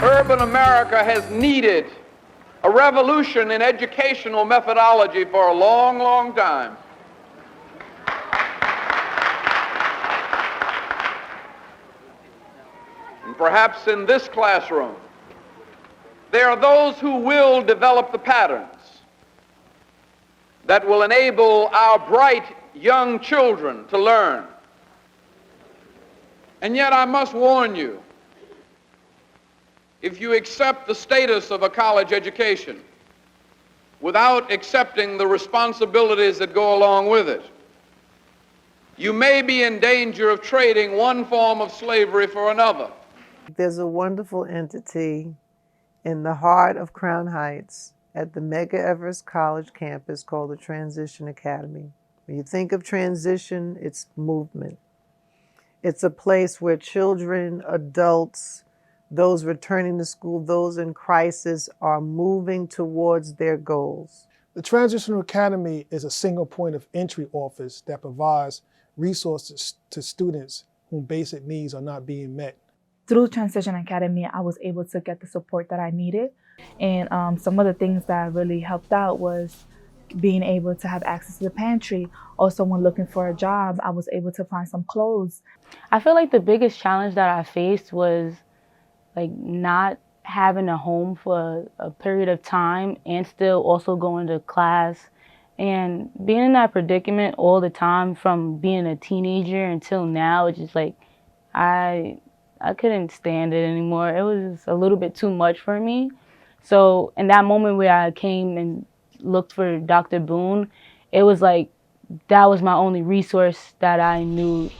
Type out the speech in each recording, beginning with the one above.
Urban America has needed a revolution in educational methodology for a long, long time. And perhaps in this classroom, there are those who will develop the patterns that will enable our bright young children to learn. And yet I must warn you, if you accept the status of a college education without accepting the responsibilities that go along with it, you may be in danger of trading one form of slavery for another. There's a wonderful entity in the heart of Crown Heights at the Medgar Evers College campus called the Transition Academy. When you think of transition, it's movement. It's a place where children, adults, those returning to school, those in crisis are moving towards their goals. The Transitional Academy is a single point of entry office that provides resources to students whose basic needs are not being met. Through Transition Academy, I was able to get the support that I needed. And some of the things that really helped out was being able to have access to the pantry. Also, when looking for a job, I was able to find some clothes. I feel like the biggest challenge that I faced was not having a home for a period of time and still also going to class and being in that predicament all the time from being a teenager until now. It's just like I couldn't stand it anymore. It was just a little bit too much for me. So in that moment where I came and looked for Dr. Boone, it was like that was my only resource that I knew.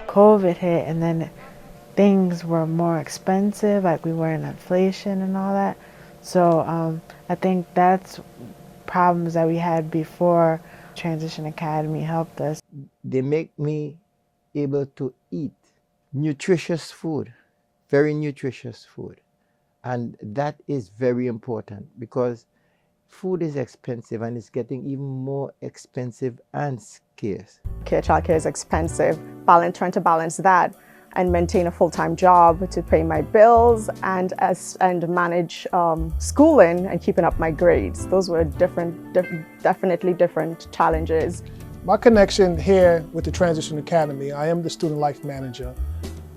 COVID hit, and then things were more expensive, like we were in inflation and all that. So I think that's problems that we had before Transition Academy helped us. They make me able to eat nutritious food, very nutritious food. And that is very important because food is expensive and it's getting even more expensive and scarce. Childcare is expensive. Trying to balance that and maintain a full-time job to pay my bills and manage schooling and keeping up my grades. Those were definitely different challenges. My connection here with the Transition Academy, I am the student life manager.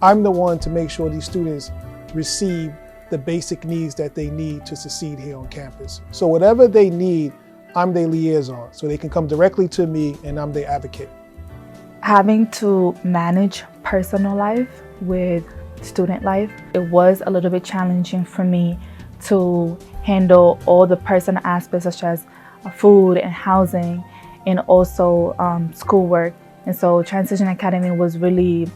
I'm the one to make sure these students receive the basic needs that they need to succeed here on campus. So whatever they need, I'm their liaison. So they can come directly to me and I'm their advocate. Having to manage personal life with student life, it was a little bit challenging for me to handle all the personal aspects such as food and housing and also schoolwork. And so Transition Academy was really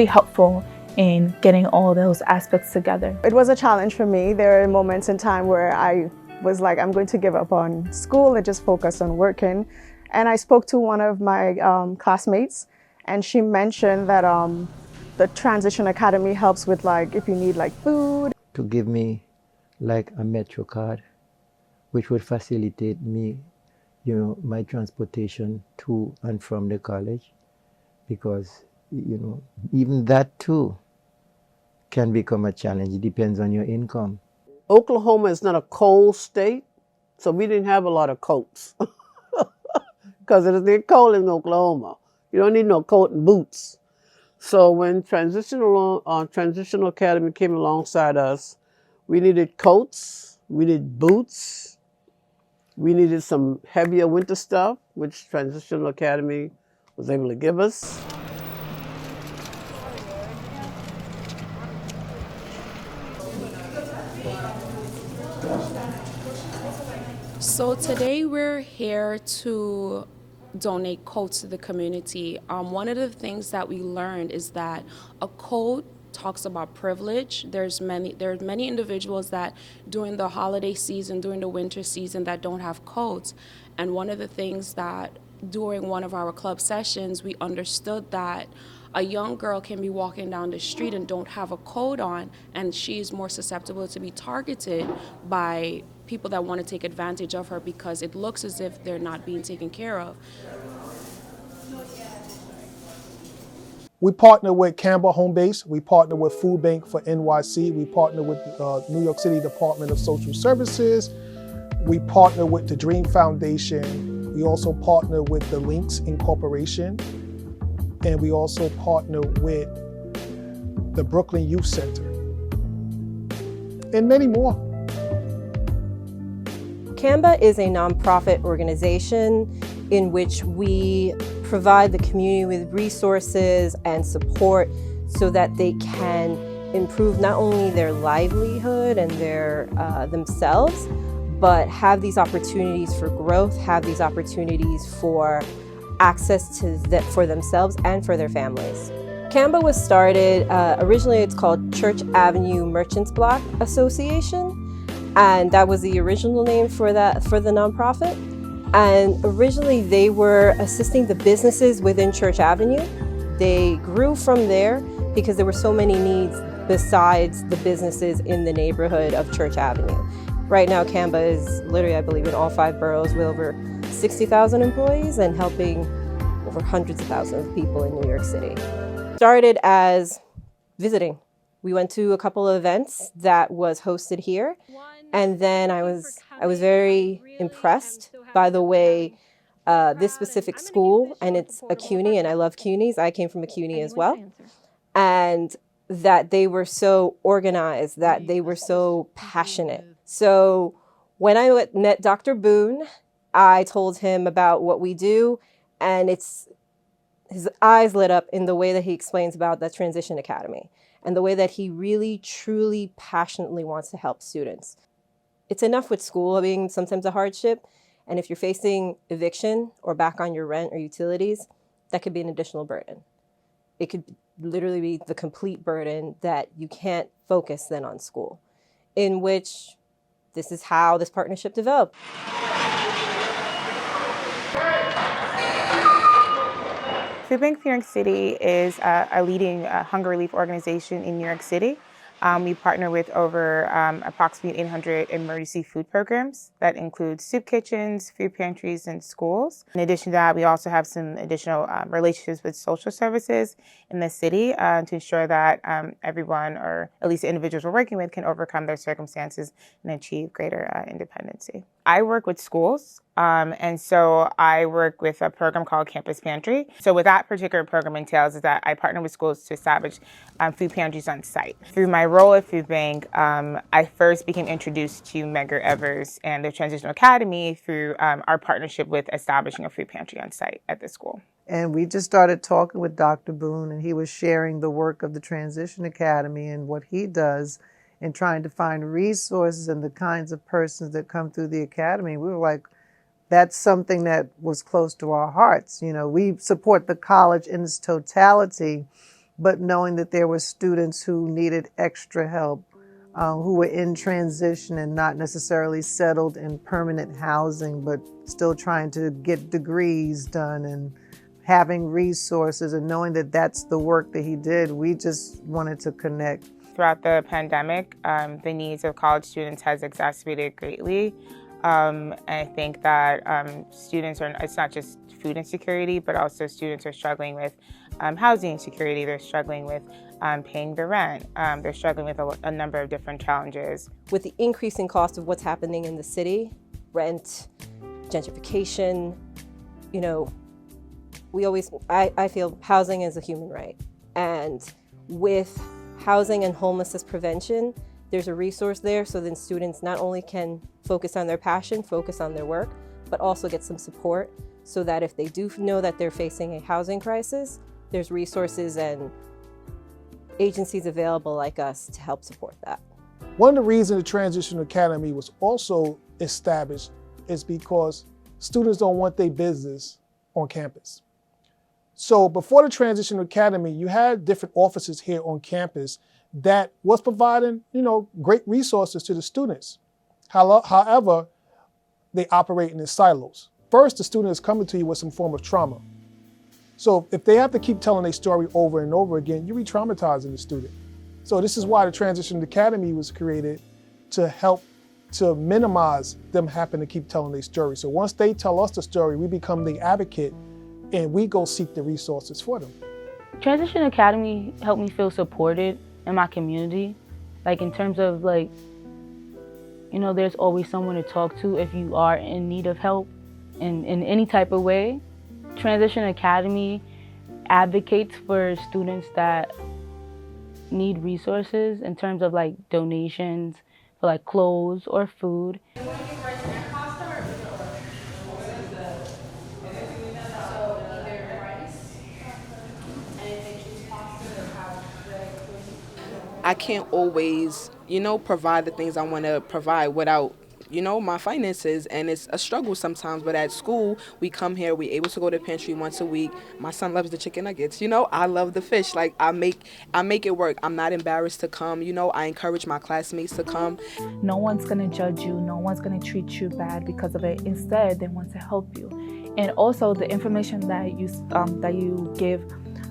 helpful in getting all those aspects together. It was a challenge for me. There are moments in time where I was like, I'm going to give up on school and just focus on working. And I spoke to one of my classmates, and she mentioned that the Transition Academy helps with if you need food. To give me a Metro card, which would facilitate me, my transportation to and from the college, because, even that too can become a challenge. It depends on your income. Oklahoma is not a cold state, so we didn't have a lot of coats. Because it's cold in Oklahoma. You don't need no coat and boots. So when Transitional Academy came alongside us, we needed coats, we needed boots, we needed some heavier winter stuff, which Transitional Academy was able to give us. So today we're here to donate coats to the community. One of the things that we learned is that a coat talks about privilege. There are many individuals that during the holiday season, during the winter season, that don't have coats. And one of the things that during one of our club sessions, we understood that A young girl can be walking down the street and don't have a coat on, and she is more susceptible to be targeted by people that want to take advantage of her because it looks as if they're not being taken care of. We partner with Camba Home Base. We partner with Food Bank for NYC. We partner with New York City Department of Social Services. We partner with the Dream Foundation. We also partner with the Links Incorporation. And we also partner with the Brooklyn Youth Center. And many more. Camba is a nonprofit organization in which we provide the community with resources and support so that they can improve not only their livelihood and their themselves, but have these opportunities for growth, have these opportunities for access to for themselves and for their families. Camba was started, originally it's called Church Avenue Merchants Block Association, and that was the original name for the nonprofit. And originally they were assisting the businesses within Church Avenue. They grew from there because there were so many needs besides the businesses in the neighborhood of Church Avenue. Right now, Camba is literally, I believe, in all 5 boroughs with over 60,000 employees and helping over hundreds of thousands of people in New York City. Started as visiting. We went to a couple of events that was hosted here, and then I was very impressed by the way this specific school, and it's a CUNY, and I love CUNYs. I came from a CUNY as well, and that they were so organized, that they were so passionate. So when I met Dr. Boone, I told him about what we do, and his eyes lit up in the way that he explains about the Transition Academy and the way that he really, truly, passionately wants to help students. It's enough with school being sometimes a hardship, and if you're facing eviction or back on your rent or utilities, that could be an additional burden. It could literally be the complete burden that you can't focus then on school, in which this is how this partnership developed. Food Bank of New York City is a leading hunger relief organization in New York City. We partner with over approximately 800 emergency food programs that include soup kitchens, food pantries, and schools. In addition to that, we also have some additional relationships with social services in the city to ensure that everyone, or at least the individuals we're working with, can overcome their circumstances and achieve greater independency. I work with schools. And so I work with a program called Campus Pantry. So what that particular program entails is that I partner with schools to establish food pantries on site. Through my role at Food Bank, I first became introduced to Medgar Evers and the Transitional Academy through our partnership with establishing a food pantry on site at the school. And we just started talking with Dr. Boone, and he was sharing the work of the Transition Academy and what he does in trying to find resources and the kinds of persons that come through the academy. We were like, that's something that was close to our hearts. You know, we support the college in its totality, but knowing that there were students who needed extra help, who were in transition and not necessarily settled in permanent housing, but still trying to get degrees done and having resources, and knowing that that's the work that he did, we just wanted to connect. Throughout the pandemic, the needs of college students has exacerbated greatly. I think that students it's not just food insecurity, but also students are struggling with housing insecurity. They're struggling with paying their rent. They're struggling with a number of different challenges. With the increasing cost of what's happening in the city, rent, gentrification, you know, I feel housing is a human right. And with housing and homelessness prevention, there's a resource there, so then students not only can focus on their passion, focus on their work, but also get some support so that if they do know that they're facing a housing crisis, there's resources and agencies available like us to help support that. One of the reasons the Transition Academy was also established is because students don't want their business on campus. So before the Transition Academy, you had different offices here on campus that was providing, great resources to the students. However, they operate in silos. First, the student is coming to you with some form of trauma. So if they have to keep telling their story over and over again, you're re-traumatizing the student. So this is why the Transition Academy was created, to help to minimize them having to keep telling their story. So once they tell us the story, we become the advocate and we go seek the resources for them. Transition Academy helped me feel supported in my community. Like in terms of like, you know, there's always someone to talk to if you are in need of help in any type of way. Transition Academy advocates for students that need resources in terms of like donations for like clothes or food. I can't always, provide the things I want to provide without, my finances, and it's a struggle sometimes. But at school, we come here, we're able to go to the pantry once a week. My son loves the chicken nuggets, I love the fish. Like I make it work. I'm not embarrassed to come, I encourage my classmates to come. No one's gonna judge you, no one's gonna treat you bad because of it. Instead, they want to help you. And also the information that you give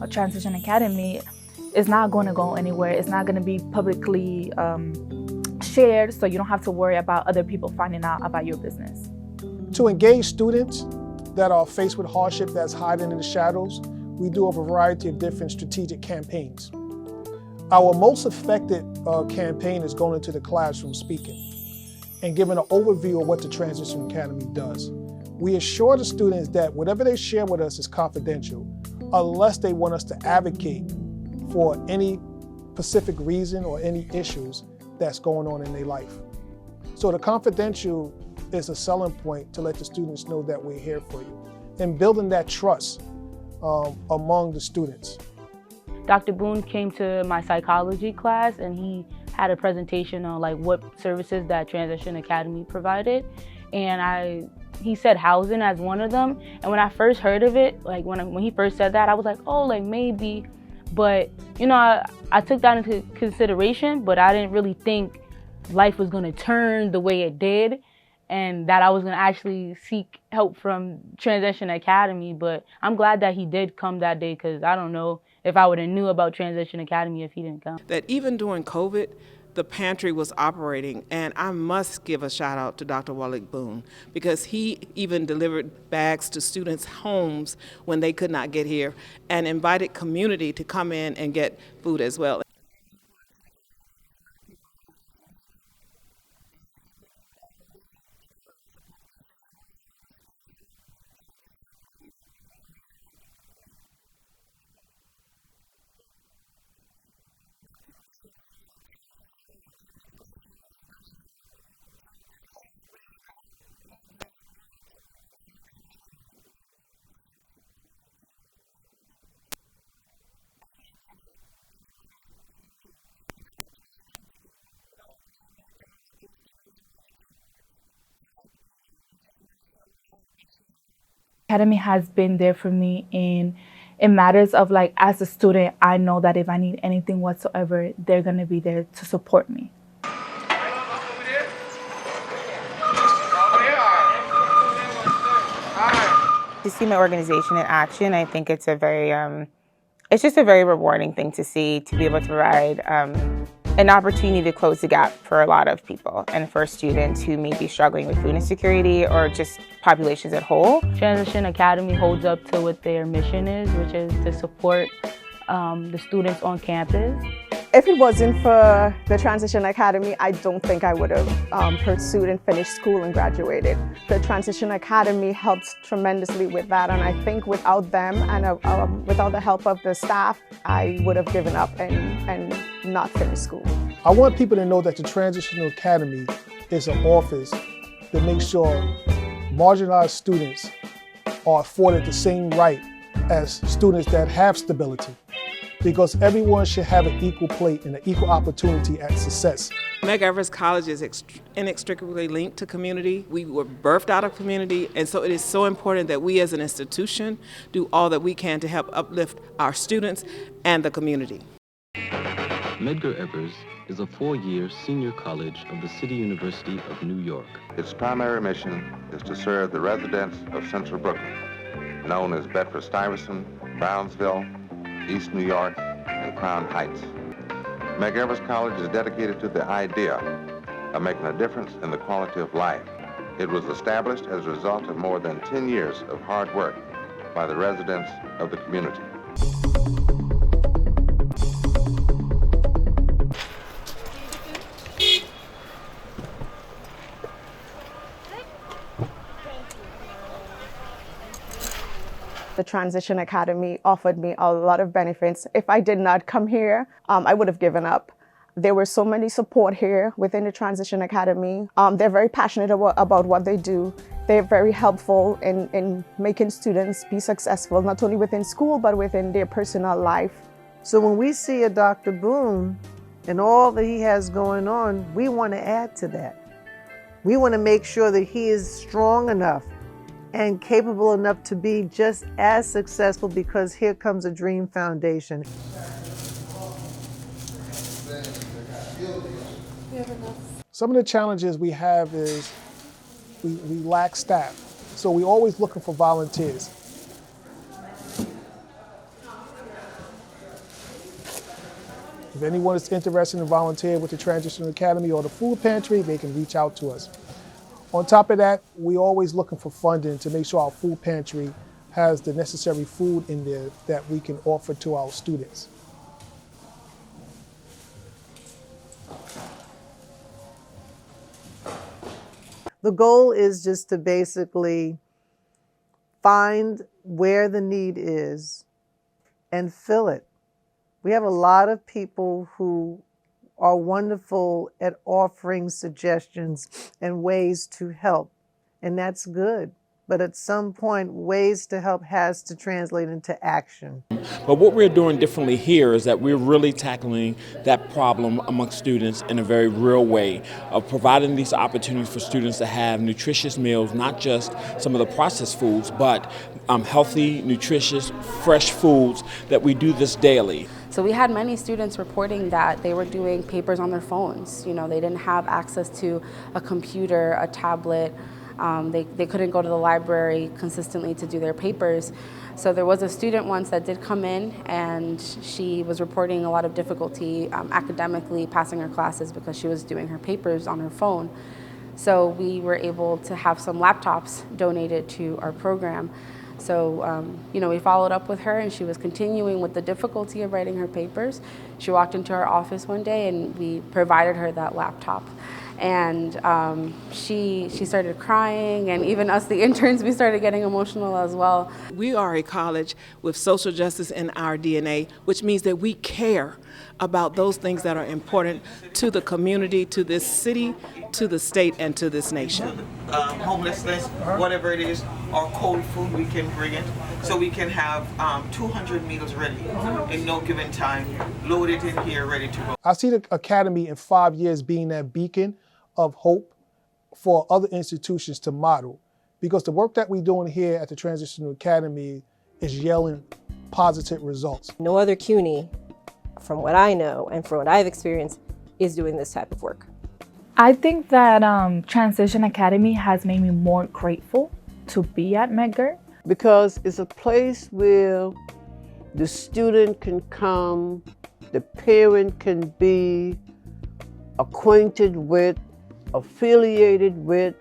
a Transition Academy is not going to go anywhere. It's not going to be publicly shared, so you don't have to worry about other people finding out about your business. To engage students that are faced with hardship that's hiding in the shadows, we do a variety of different strategic campaigns. Our most effective campaign is going into the classroom speaking and giving an overview of what the Transition Academy does. We assure the students that whatever they share with us is confidential, unless they want us to advocate for any specific reason or any issues that's going on in their life. So the confidential is a selling point to let the students know that we're here for you and building that trust among the students. Dr. Boone came to my psychology class and he had a presentation on like what services that Transition Academy provided, and he said housing as one of them. And when I first heard of it, like when he first said that, I was like, oh, like maybe. But, I took that into consideration, but I didn't really think life was going to turn the way it did and that I was going to actually seek help from Transition Academy. But I'm glad that he did come that day, because I don't know if I would have knew about Transition Academy if he didn't come. That even during COVID, the pantry was operating, and I must give a shout out to Dr. Walik Boone, because he even delivered bags to students' homes when they could not get here and invited community to come in and get food as well. Academy has been there for me in matters of like, as a student, I know that if I need anything whatsoever, they're gonna be there to support me. To see my organization in action, I think it's it's just a very rewarding thing to see, to be able to provide an opportunity to close the gap for a lot of people and for students who may be struggling with food insecurity or just populations at whole. Transition Academy holds up to what their mission is, which is to support the students on campus. If it wasn't for the Transition Academy, I don't think I would have pursued and finished school and graduated. The Transition Academy helps tremendously with that, and I think without them and without the help of the staff, I would have given up and not finished school. I want people to know that the Transition Academy is an office that makes sure marginalized students are afforded the same right as students that have stability, because everyone should have an equal plate and an equal opportunity at success. Medgar Evers College is inextricably linked to community. We were birthed out of community, and so it is so important that we as an institution do all that we can to help uplift our students and the community. Medgar Evers is a 4-year senior college of the City University of New York. Its primary mission is to serve the residents of Central Brooklyn, known as Bedford-Stuyvesant, Brownsville, East New York, and Crown Heights. Medgar Evers College is dedicated to the idea of making a difference in the quality of life. It was established as a result of more than 10 years of hard work by the residents of the community. The Transition Academy offered me a lot of benefits. If I did not come here, I would have given up. There were so many support here within the Transition Academy. They're very passionate about what they do. They're very helpful in making students be successful, not only within school, but within their personal life. So when we see a Dr. Boone and all that he has going on, we want to add to that. We want to make sure that he is strong enough and capable enough to be just as successful, because here comes a Dream Foundation. Some of the challenges we have is we lack staff. So we're always looking for volunteers. If anyone is interested in volunteering with the Transition Academy or the food pantry, they can reach out to us. On top of that, we're always looking for funding to make sure our food pantry has the necessary food in there that we can offer to our students. The goal is just to basically find where the need is and fill it. We have a lot of people who are wonderful at offering suggestions and ways to help, and that's good. But at some point, ways to help has to translate into action. But what we're doing differently here is that we're really tackling that problem amongst students in a very real way of providing these opportunities for students to have nutritious meals, not just some of the processed foods, but healthy, nutritious, fresh foods that we do this daily. So we had many students reporting that they were doing papers on their phones. You know, they didn't have access to a computer, a tablet. They couldn't go to the library consistently to do their papers. So there was a student once that did come in, and she was reporting a lot of difficulty academically passing her classes because she was doing her papers on her phone. So we were able to have some laptops donated to our program. So, you know, we followed up with her, and she was continuing with the difficulty of writing her papers. She walked into our office one day, and we provided her that laptop. And she started crying, and even us, the interns, we started getting emotional as well. We are a college with social justice in our DNA, which means that we care about those things that are important to the community, to this city, to the state, and to this nation. Homelessness, whatever it is, or cold food, we can bring it. So we can have 200 meals ready in no given time, loaded in here, ready to go. I see the Academy in 5 years being that beacon of hope for other institutions to model, because the work that we're doing here at the Transitional Academy is yielding positive results. No other CUNY, from what I know and from what I've experienced, is doing this type of work. I think that Transition Academy has made me more grateful to be at Medgar. Because it's a place where the student can come, the parent can be acquainted with, affiliated with.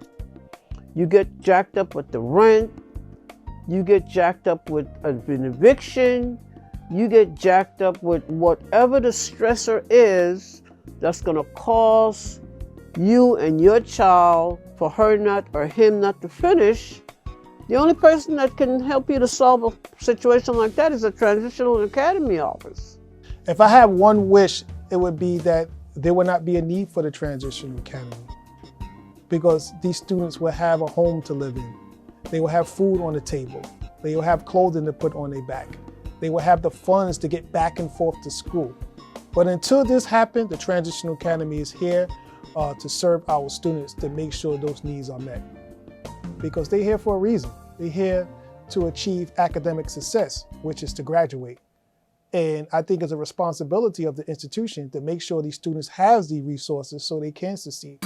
You get jacked up with the rent, you get jacked up with an eviction, you get jacked up with whatever the stressor is that's going to cause you and your child, for her not or him not to finish. The only person that can help you to solve a situation like that is a Transitional Academy office. If I had one wish, it would be that there would not be a need for the Transitional Academy, because these students will have a home to live in. They will have food on the table. They will have clothing to put on their back. They will have the funds to get back and forth to school. But until this happens, the Transitional Academy is here to serve our students, to make sure those needs are met. Because they're here for a reason. They're here to achieve academic success, which is to graduate. And I think it's a responsibility of the institution to make sure these students have the resources so they can succeed.